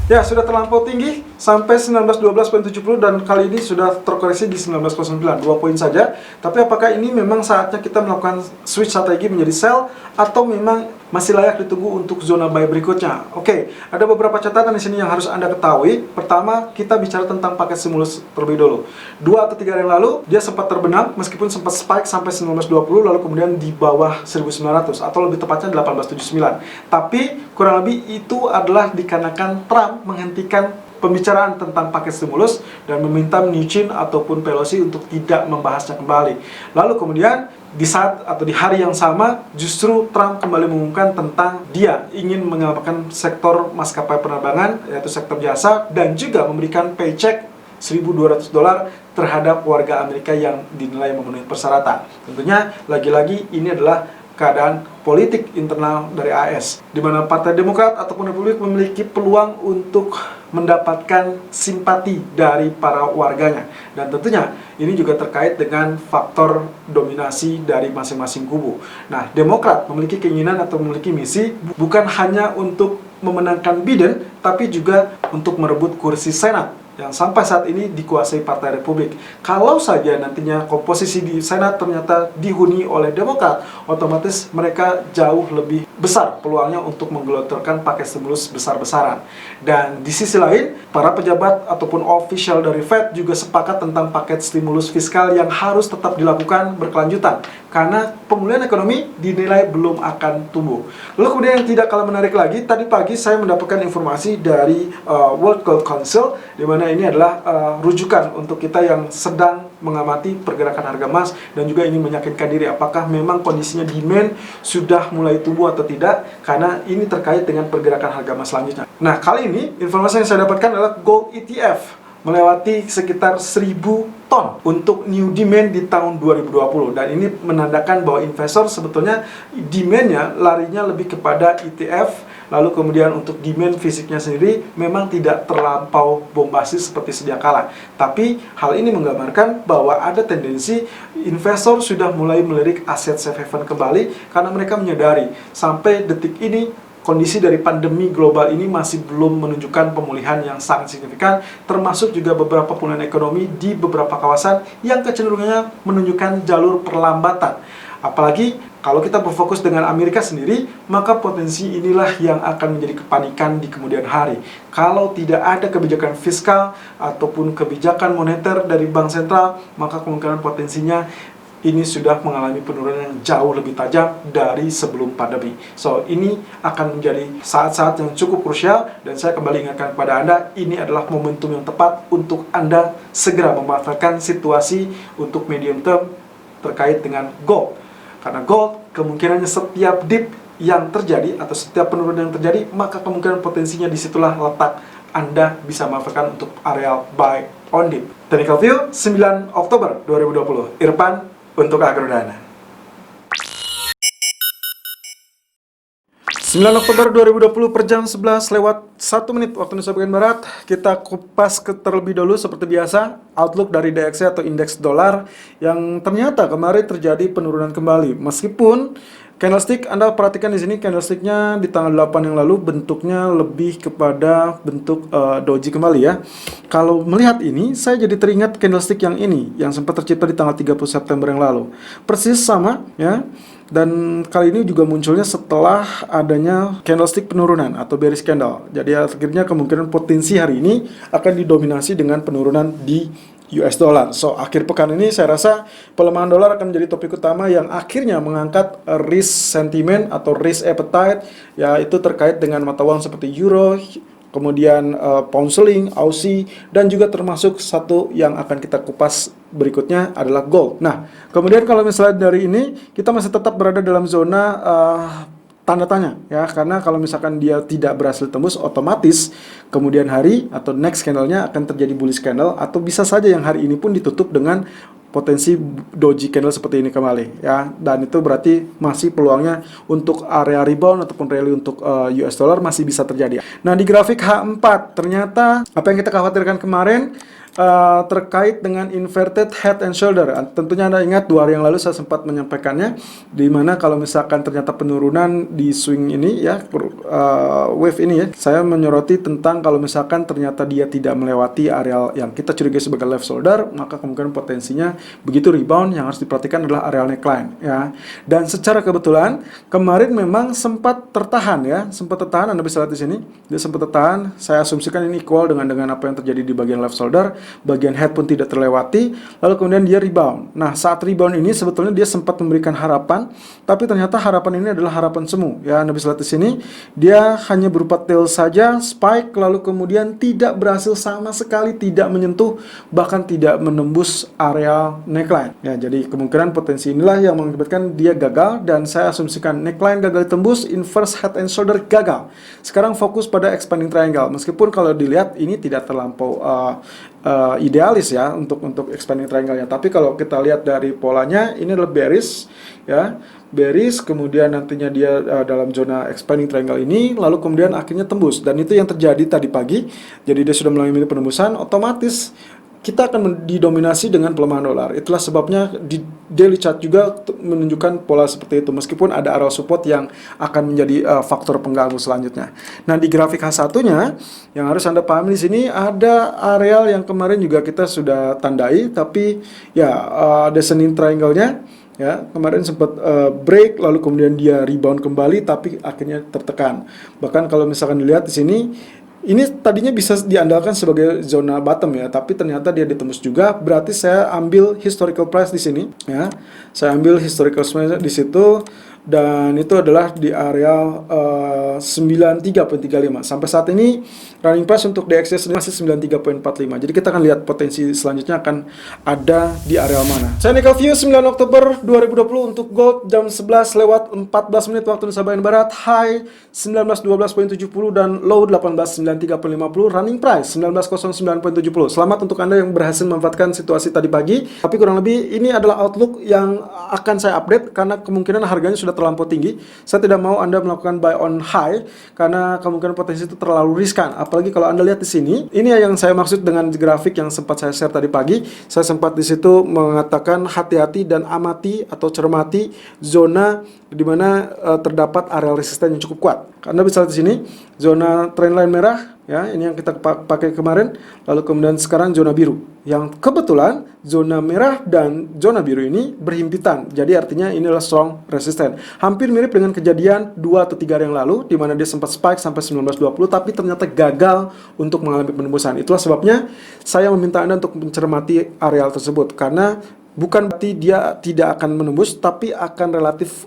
Ya, sudah terlampau tinggi sampai 1912.70 dan kali ini sudah terkoreksi di 1909, 2 poin saja. Tapi apakah ini memang saatnya kita melakukan switch strategi menjadi sell atau memang masih layak ditunggu untuk zona buy berikutnya? Oke, ada beberapa catatan di sini yang harus Anda ketahui. Pertama, kita bicara tentang paket stimulus terlebih dulu. 2 atau 3 hari yang lalu, dia sempat terbenam meskipun sempat spike sampai 1920 lalu kemudian di bawah 1900 atau lebih tepatnya 1879. Tapi kurang lebih itu adalah dikarenakan Trump menghentikan pembicaraan tentang paket stimulus dan meminta Mnuchin ataupun Pelosi untuk tidak membahasnya kembali. Lalu kemudian di saat atau di hari yang sama justru Trump kembali mengumumkan tentang dia ingin menyelamatkan sektor maskapai penerbangan yaitu sektor jasa dan juga memberikan paycheck $1.200 terhadap warga Amerika yang dinilai memenuhi persyaratan. Tentunya lagi-lagi ini adalah keadaan politik internal dari AS, di mana Partai Demokrat ataupun Republik memiliki peluang untuk mendapatkan simpati dari para warganya. Dan tentunya ini juga terkait dengan faktor dominasi dari masing-masing kubu. Nah, Demokrat memiliki keinginan atau memiliki misi bukan hanya untuk memenangkan Biden, tapi juga untuk merebut kursi Senat yang sampai saat ini dikuasai Partai Republik. Kalau saja nantinya komposisi di Senat ternyata dihuni oleh Demokrat, otomatis mereka jauh lebih besar peluangnya untuk menggelontorkan paket stimulus besar-besaran. Dan di sisi lain, para pejabat ataupun official dari Fed juga sepakat tentang paket stimulus fiskal yang harus tetap dilakukan berkelanjutan karena pemulihan ekonomi dinilai belum akan tumbuh. Lalu kemudian yang tidak kalah menarik lagi, tadi pagi saya mendapatkan informasi dari World Gold Council, di mana ini adalah rujukan untuk kita yang sedang mengamati pergerakan harga emas dan juga ingin meyakinkan diri apakah memang kondisinya demand sudah mulai tumbuh atau tidak, karena ini terkait dengan pergerakan harga emas selanjutnya. Nah, kali ini informasi yang saya dapatkan adalah gold ETF melewati sekitar 1.000 ton untuk new demand di tahun 2020, dan ini menandakan bahwa investor sebetulnya demand-nya larinya lebih kepada ETF. Lalu kemudian untuk demand fisiknya sendiri memang tidak terlampau bombastis seperti sedia kala. Tapi hal ini menggambarkan bahwa ada tendensi investor sudah mulai melirik aset safe haven kembali karena mereka menyadari sampai detik ini kondisi dari pandemi global ini masih belum menunjukkan pemulihan yang sangat signifikan, termasuk juga beberapa pemulihan ekonomi di beberapa kawasan yang kecenderungannya menunjukkan jalur perlambatan. Apalagi kalau kita berfokus dengan Amerika sendiri, maka potensi inilah yang akan menjadi kepanikan di kemudian hari. Kalau tidak ada kebijakan fiskal ataupun kebijakan moneter dari bank sentral, maka kemungkinan potensinya ini sudah mengalami penurunan yang jauh lebih tajam dari sebelum pandemi. So, ini akan menjadi saat-saat yang cukup krusial, dan saya kembali ingatkan kepada Anda, ini adalah momentum yang tepat untuk Anda segera memanfaatkan situasi untuk medium term terkait dengan gold. Karena gold, kemungkinannya setiap dip yang terjadi atau setiap penurunan yang terjadi, maka kemungkinan potensinya disitulah letak Anda bisa memanfaatkan untuk areal buy on dip. Technical View, 9 Oktober 2020. Irfan untuk Agrodana. 9 Oktober 2020 per jam 11 lewat 1 menit waktu Indonesia bagian Barat. Kita kupas terlebih dahulu seperti biasa outlook dari DXY atau indeks dolar yang ternyata kemarin terjadi penurunan kembali. Meskipun candlestick, Anda perhatikan di sini candlesticknya di tanggal 8 yang lalu bentuknya lebih kepada bentuk doji kembali ya. Kalau melihat ini, saya jadi teringat candlestick yang ini yang sempat tercipta di tanggal 30 September yang lalu. Persis sama ya. Dan kali ini juga munculnya setelah adanya candlestick penurunan atau bearish candle. Jadi akhirnya kemungkinan potensi hari ini akan didominasi dengan penurunan di US dollar. So, akhir pekan ini saya rasa pelemahan dolar akan menjadi topik utama yang akhirnya mengangkat risk sentiment atau risk appetite, yaitu terkait dengan mata uang seperti euro, kemudian pound sterling, Aussie, dan juga termasuk satu yang akan kita kupas berikutnya adalah gold. Nah, kemudian kalau misalnya dari ini kita masih tetap berada dalam zona tanda tanya ya, karena kalau misalkan dia tidak berhasil tembus, otomatis kemudian hari atau next candle-nya akan terjadi bullish candle, atau bisa saja yang hari ini pun ditutup dengan potensi doji candle seperti ini kembali ya, dan itu berarti masih peluangnya untuk area rebound ataupun rally untuk US dollar masih bisa terjadi. Nah, di grafik H4 ternyata apa yang kita khawatirkan kemarin terkait dengan inverted head and shoulder. Tentunya Anda ingat 2 hari yang lalu saya sempat menyampaikannya, di mana kalau misalkan ternyata penurunan di swing ini ya, wave ini ya, saya menyoroti tentang kalau misalkan ternyata dia tidak melewati area yang kita curigai sebagai left shoulder, maka kemungkinan potensinya begitu rebound. Yang harus diperhatikan adalah area neckline ya. Dan secara kebetulan kemarin memang sempat tertahan ya, Anda bisa lihat di sini, dia sempat tertahan. Saya asumsikan ini equal dengan apa yang terjadi di bagian left shoulder, bagian head pun tidak terlewati, lalu kemudian dia rebound. Nah, saat rebound ini sebetulnya dia sempat memberikan harapan, tapi ternyata harapan ini adalah harapan semu ya. Anda bisa lihat di sini, dia hanya berupa tail saja, spike, lalu kemudian tidak berhasil sama sekali, tidak menyentuh, bahkan tidak menembus area neckline ya. Jadi kemungkinan potensi inilah yang mengakibatkan dia gagal, dan saya asumsikan neckline gagal ditembus, inverse head and shoulder gagal. Sekarang fokus pada expanding triangle, meskipun kalau dilihat ini tidak terlampau idealis ya untuk expanding triangle-nya. Tapi kalau kita lihat dari polanya, ini adalah bearish ya, bearish, kemudian nantinya dia dalam zona expanding triangle ini, lalu kemudian akhirnya tembus, dan itu yang terjadi tadi pagi. Jadi dia sudah melalui penembusan, otomatis kita akan didominasi dengan pelemahan dolar. Itulah sebabnya di daily chart juga menunjukkan pola seperti itu, meskipun ada area support yang akan menjadi faktor pengganggu selanjutnya. Nah, di grafik H1-nya yang harus Anda pahami di sini ada area yang kemarin juga kita sudah tandai, tapi ya descending triangle-nya ya, kemarin sempat break, lalu kemudian dia rebound kembali, tapi akhirnya tertekan. Bahkan kalau misalkan dilihat di sini, ini tadinya bisa diandalkan sebagai zona bottom ya, tapi ternyata dia ditembus juga. Berarti saya ambil historical price di sini ya. Saya ambil historical price di situ, dan itu adalah di area 93.35. Sampai saat ini running price untuk DXY masih 93.45. Jadi kita akan lihat potensi selanjutnya akan ada di area mana. Saya Nickel View 9 Oktober 2020 untuk gold jam 11 lewat 14 menit waktu Indonesia bagian barat. High 1912.70 dan low 1893.50. Running price 1909.70. Selamat untuk Anda yang berhasil memanfaatkan situasi tadi pagi. Tapi kurang lebih ini adalah outlook yang akan saya update, karena kemungkinan harganya sudah terlampau tinggi. Saya tidak mau Anda melakukan buy on high karena kemungkinan potensi itu terlalu riskan. Apalagi kalau Anda lihat di sini, ini yang saya maksud dengan grafik yang sempat saya share tadi pagi. Saya sempat di situ mengatakan hati-hati dan amati atau cermati zona di mana terdapat area resisten yang cukup kuat. Anda bisa lihat di sini zona trendline merah ya, ini yang kita pakai kemarin, lalu kemudian sekarang zona biru, yang kebetulan zona merah dan zona biru ini berhimpitan, jadi artinya inilah strong resistance. Hampir mirip dengan kejadian 2 atau 3 hari yang lalu, di mana dia sempat spike sampai 1920, tapi ternyata gagal untuk mengalami penembusan. Itulah sebabnya saya meminta Anda untuk mencermati area tersebut, karena bukan berarti dia tidak akan menembus, tapi akan relatif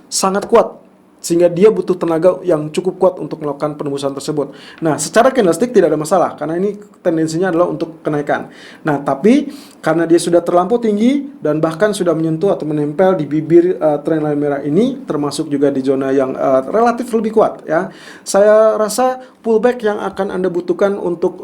sangat kuat, sehingga dia butuh tenaga yang cukup kuat untuk melakukan penembusan tersebut. Nah, secara candlestick tidak ada masalah, karena ini tendensinya adalah untuk kenaikan. Nah, tapi karena dia sudah terlampau tinggi dan bahkan sudah menyentuh atau menempel di bibir trendline merah ini, termasuk juga di zona yang relatif lebih kuat ya, saya rasa pullback yang akan Anda butuhkan untuk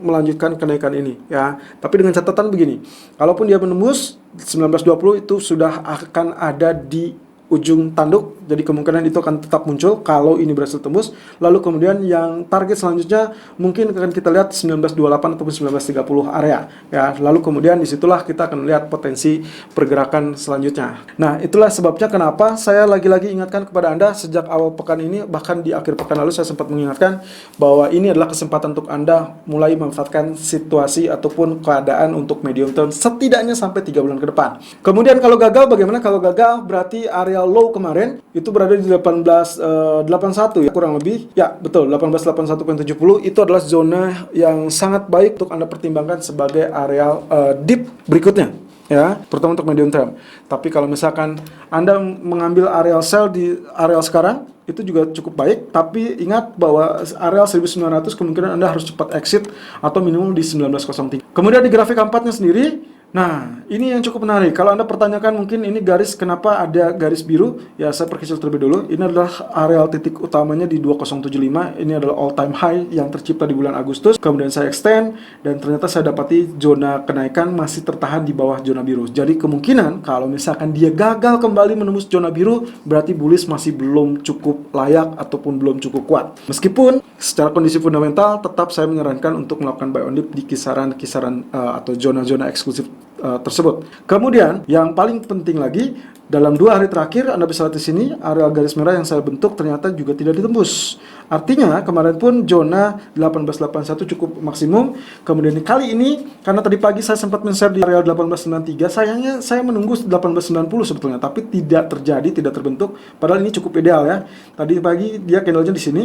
melanjutkan kenaikan ini ya. Tapi dengan catatan begini, kalaupun dia menembus 1920, itu sudah akan ada di ujung tanduk, jadi kemungkinan itu akan tetap muncul kalau ini berhasil tembus. Lalu kemudian yang target selanjutnya mungkin akan kita lihat 1928 ataupun 1930 area ya. Lalu kemudian disitulah kita akan lihat potensi pergerakan selanjutnya. Nah, itulah sebabnya kenapa saya lagi-lagi ingatkan kepada Anda sejak awal pekan ini, bahkan di akhir pekan lalu saya sempat mengingatkan bahwa ini adalah kesempatan untuk Anda mulai memanfaatkan situasi ataupun keadaan untuk medium term setidaknya sampai 3 bulan ke depan. Kemudian kalau gagal, bagaimana? Kalau gagal berarti area low kemarin itu berada di 1881 ya, kurang lebih. Ya, betul, 1881.70 itu adalah zona yang sangat baik untuk Anda pertimbangkan sebagai area dip berikutnya ya, terutama untuk medium term. Tapi kalau misalkan Anda mengambil area sell di area sekarang, itu juga cukup baik, tapi ingat bahwa area 1900 kemungkinan Anda harus cepat exit atau minimum di 1903. Kemudian di grafik keempatnya sendiri, Nah, ini yang cukup menarik. Kalau Anda pertanyakan mungkin ini garis, kenapa ada garis biru? Ya, saya perkecil terlebih dulu. Ini adalah areal titik utamanya di 2075. Ini adalah all time high yang tercipta di bulan Agustus. Kemudian saya extend dan ternyata saya dapati zona kenaikan masih tertahan di bawah zona biru. Jadi kemungkinan kalau misalkan dia gagal kembali menembus zona biru, berarti bullish masih belum cukup layak ataupun belum cukup kuat. Meskipun secara kondisi fundamental tetap saya menyarankan untuk melakukan buy on dip di kisaran-kisaran atau zona-zona eksklusif tersebut. Kemudian yang paling penting lagi, dalam 2 hari terakhir Anda bisa lihat di sini area garis merah yang saya bentuk ternyata juga tidak ditembus. Artinya kemarin pun zona 1881 cukup maksimum. Kemudian kali ini karena tadi pagi saya sempat men-share di area 1893, sayangnya saya menunggu 1890 sebetulnya, tapi tidak terjadi, tidak terbentuk. Padahal ini cukup ideal ya. Tadi pagi dia candlenya di sini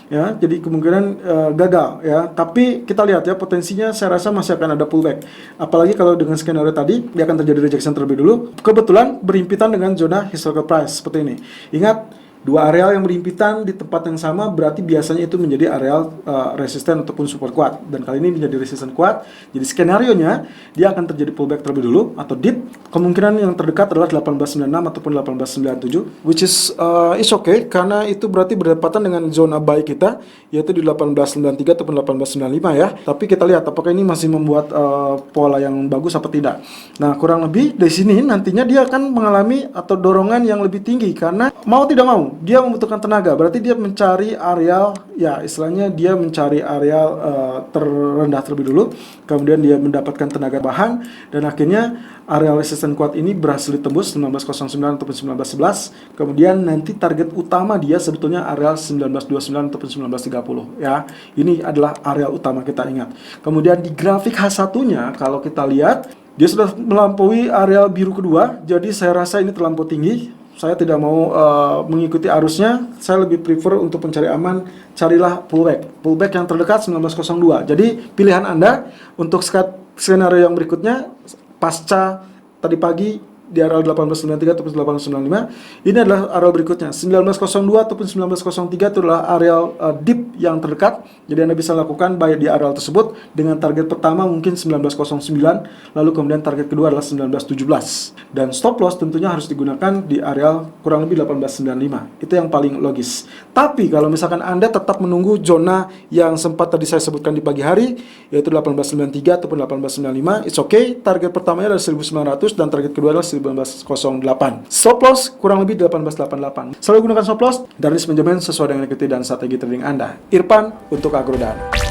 ya. Jadi kemungkinan gagal ya. Tapi kita lihat ya, potensinya saya rasa masih akan ada pullback. Apalagi kalau dengan skenario tadi dia akan terjadi rejection terlebih dulu. Kebetulan berhimpitan dengan zona historical price seperti ini. Ingat, 2 areal yang berhimpitan di tempat yang sama berarti biasanya itu menjadi areal resisten ataupun support kuat, dan kali ini menjadi resisten kuat. Jadi skenario-nya dia akan terjadi pullback terlebih dulu atau dip. Kemungkinan yang terdekat adalah 1896 ataupun 1897, which is okay karena itu berarti berdekatan dengan zona buy kita yaitu di 1893 ataupun 1895 ya. Tapi kita lihat apakah ini masih membuat pola yang bagus apa tidak. Nah, kurang lebih dari sini nantinya dia akan mengalami atau dorongan yang lebih tinggi karena mau tidak mau dia membutuhkan tenaga, berarti dia mencari areal, ya istilahnya dia mencari areal terendah terlebih dulu, kemudian dia mendapatkan tenaga bahan, dan akhirnya areal resisten kuat ini berhasil ditembus 1909 ataupun 1911, kemudian nanti target utama dia sebetulnya areal 1929 ataupun 1930 ya, ini adalah areal utama kita ingat. Kemudian di grafik H1-nya kalau kita lihat, dia sudah melampaui areal biru kedua, jadi saya rasa ini terlampau tinggi. Saya tidak mau mengikuti arusnya, saya lebih prefer untuk mencari aman, carilah pullback yang terdekat 1902. Jadi pilihan Anda untuk skenario yang berikutnya pasca tadi pagi di area 1893 ataupun 1895, ini adalah area berikutnya 1902 ataupun 1903, itu adalah area dip yang terdekat. Jadi Anda bisa lakukan buy di area tersebut dengan target pertama mungkin 1909, lalu kemudian target kedua adalah 1917, dan stop loss tentunya harus digunakan di area kurang lebih 1895. Itu yang paling logis. Tapi kalau misalkan Anda tetap menunggu zona yang sempat tadi saya sebutkan di pagi hari yaitu 1893 ataupun 1895, it's okay. Target pertamanya adalah 1900 dan target kedua adalah 1908. Stop loss kurang lebih 1888. Selalu gunakan stop loss dan risk manajemen sesuai dengan equity dan strategi trading Anda. Irfan untuk Agrodan.